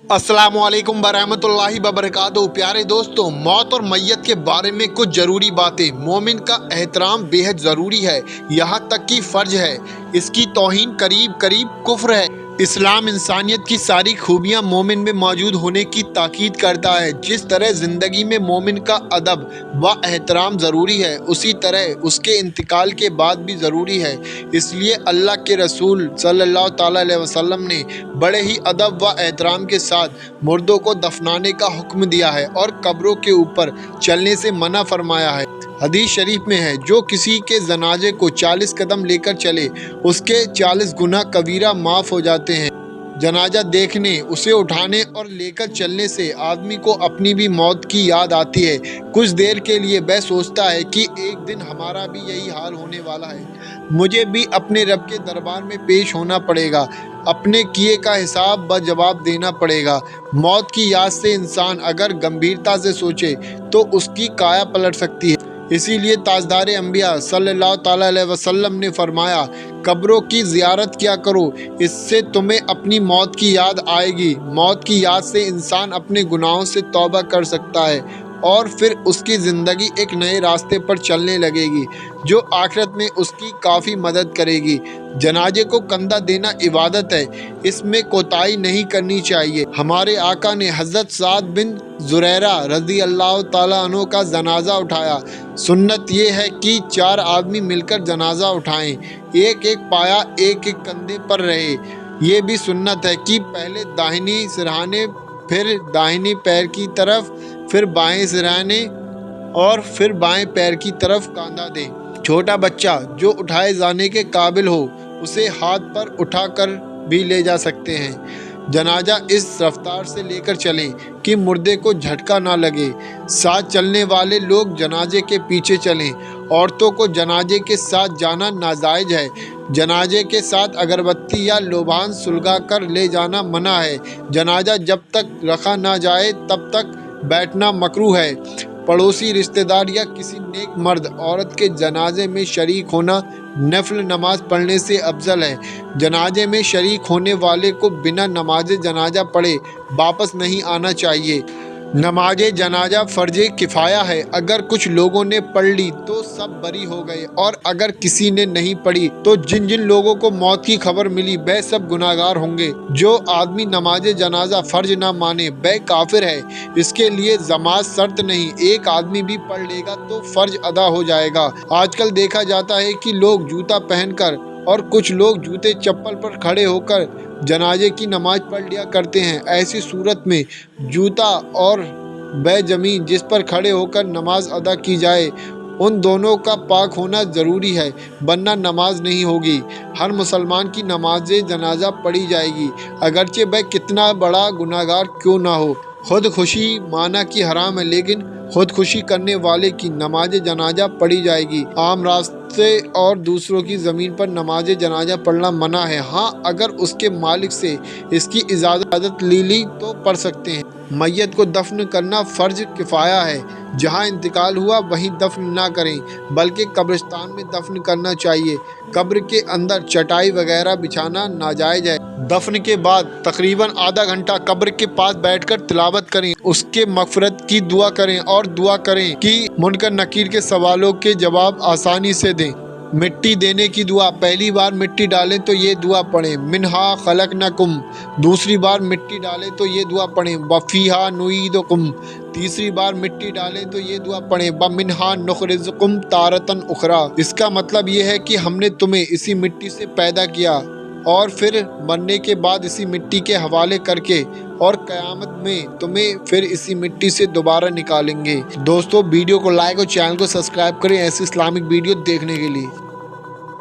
अस्सलामुअलैकुम बरहमतुल्लाहि वबरकातुहू। प्यारे दोस्तों, मौत और मैयत के बारे में कुछ ज़रूरी बातें। मोमिन का एहतराम बेहद ज़रूरी है, यहाँ तक कि फ़र्ज है। इसकी तौहीन करीब करीब कुफ्र है। इस्लाम इंसानियत की सारी खूबियाँ मोमिन में मौजूद होने की ताकीद करता है। जिस तरह ज़िंदगी में मोमिन का अदब व एहतराम ज़रूरी है, उसी तरह उसके इंतकाल के बाद भी ज़रूरी है। इसलिए अल्लाह के रसूल सल्लल्लाहु ताला अलैहि वसल्लम ने बड़े ही अदब व एहतराम के साथ मुर्दों को दफनाने का हुक्म दिया है और कब्रों के ऊपर चलने से मना फरमाया है। हदीस शरीफ में है, जो किसी के जनाजे को 40 कदम लेकर चले, उसके 40 गुनाह कबीरा माफ़ हो जाते हैं। जनाजा देखने, उसे उठाने और लेकर चलने से आदमी को अपनी भी मौत की याद आती है। कुछ देर के लिए वह सोचता है कि एक दिन हमारा भी यही हाल होने वाला है, मुझे भी अपने रब के दरबार में पेश होना पड़ेगा, अपने किए का हिसाब ब जवाब देना पड़ेगा। मौत की याद से इंसान अगर गंभीरता से सोचे तो उसकी काया पलट सकती है। इसीलिए ताजदार अंबिया सल्लल्लाहु ताला अलैहि वसल्लम ने फरमाया, कब्रों की ज़ियारत किया करो, इससे तुम्हें अपनी मौत की याद आएगी। मौत की याद से इंसान अपने गुनाहों से तौबा कर सकता है और फिर उसकी ज़िंदगी एक नए रास्ते पर चलने लगेगी, जो आखिरत में उसकी काफ़ी मदद करेगी। जनाजे को कंधा देना इबादत है, इसमें कोताही नहीं करनी चाहिए। हमारे आका ने हज़रत साद बिन ज़ुरैरा रज़ी अल्लाह ताला अन्हु का जनाजा उठाया। सुन्नत ये है कि 4 आदमी मिलकर जनाजा उठाएं, एक एक पाया एक एक कंधे पर रहे। ये भी सुन्नत है कि पहले दाहिनी सिरहाने, फिर दाहिनी पैर की तरफ, फिर बाएं सिरहाने और फिर बाएं पैर की तरफ कंधा दें। छोटा बच्चा जो उठाए जाने के काबिल हो, उसे हाथ पर उठाकर भी ले जा सकते हैं। जनाजा इस रफ्तार से लेकर चलें कि मुर्दे को झटका ना लगे। साथ चलने वाले लोग जनाजे के पीछे चलें। औरतों को जनाजे के साथ जाना नाजायज़ है। जनाजे के साथ अगरबत्ती या लोबान सुलगा कर ले जाना मना है। जनाजा जब तक रखा ना जाए तब तक बैठना मकरूह है। पड़ोसी, रिश्तेदार या किसी नेक मर्द औरत के जनाजे में शरीक होना नफल नमाज पढ़ने से अफजल है। जनाजे में शरीक होने वाले को बिना नमाज जनाजा पढ़े वापस नहीं आना चाहिए। नमाज जनाजा फ़र्ज़ किफ़ाया है। अगर कुछ लोगों ने पढ़ ली तो सब बरी हो गए, और अगर किसी ने नहीं पढ़ी तो जिन जिन लोगों को मौत की खबर मिली वह सब गुनाहगार होंगे। जो आदमी नमाज जनाजा फ़र्ज ना माने वह काफिर है। इसके लिए जमात शर्त नहीं, एक आदमी भी पढ़ लेगा तो फ़र्ज अदा हो जाएगा। आजकल देखा जाता है कि लोग जूता पहनकर और कुछ लोग जूते चप्पल पर खड़े होकर जनाजे की नमाज पढ़ लिया करते हैं। ऐसी सूरत में जूता और वह ज़मीन जिस पर खड़े होकर नमाज अदा की जाए, उन दोनों का पाक होना ज़रूरी है, वरना नमाज नहीं होगी। हर मुसलमान की नमाज जनाजा पढ़ी जाएगी, अगरचे वह कितना बड़ा गुनाहगार क्यों ना हो। खुद खुशी माना कि हराम है, लेकिन खुदकुशी करने वाले की नमाज जनाजा पढ़ी जाएगी। आम रास्ते और दूसरों की ज़मीन पर नमाज जनाजा पढ़ना मना है। हाँ, अगर उसके मालिक से इसकी इजाज़त ली तो पढ़ सकते हैं। मैयत को दफन करना फ़र्ज किफ़ाया है। जहाँ इंतकाल हुआ वहीं दफन ना करें, बल्कि कब्रिस्तान में दफन करना चाहिए। कब्र के अंदर चटाई वगैरह बिछाना नाजायज़ है। दफन के बाद तकरीबन आधा घंटा कब्र के पास बैठकर तिलावत करें, उसके मग़फ़िरत की दुआ करें और दुआ करें कि मुनकर नकीर के सवालों के जवाब आसानी से दें। मिट्टी देने की दुआ, पहली बार मिट्टी डालें तो ये दुआ पढ़ें, मिन्हा खलक़नाकुम। दूसरी बार मिट्टी डालें तो ये दुआ पढ़ें, वफ़ीहा नुईदुकुम। तीसरी बार मिट्टी डालें तो ये दुआ पढ़ें, वमिन्हा नुख़रिजुकुम तारतन उख़रा। इसका मतलब ये है कि हमने तुम्हें इसी मिट्टी से पैदा किया और फिर मरने के बाद इसी मिट्टी के हवाले करके और क़यामत में तुम्हें फिर इसी मिट्टी से दोबारा निकालेंगे। दोस्तों, वीडियो को लाइक और चैनल को सब्सक्राइब करें ऐसे इस्लामिक वीडियो देखने के लिए।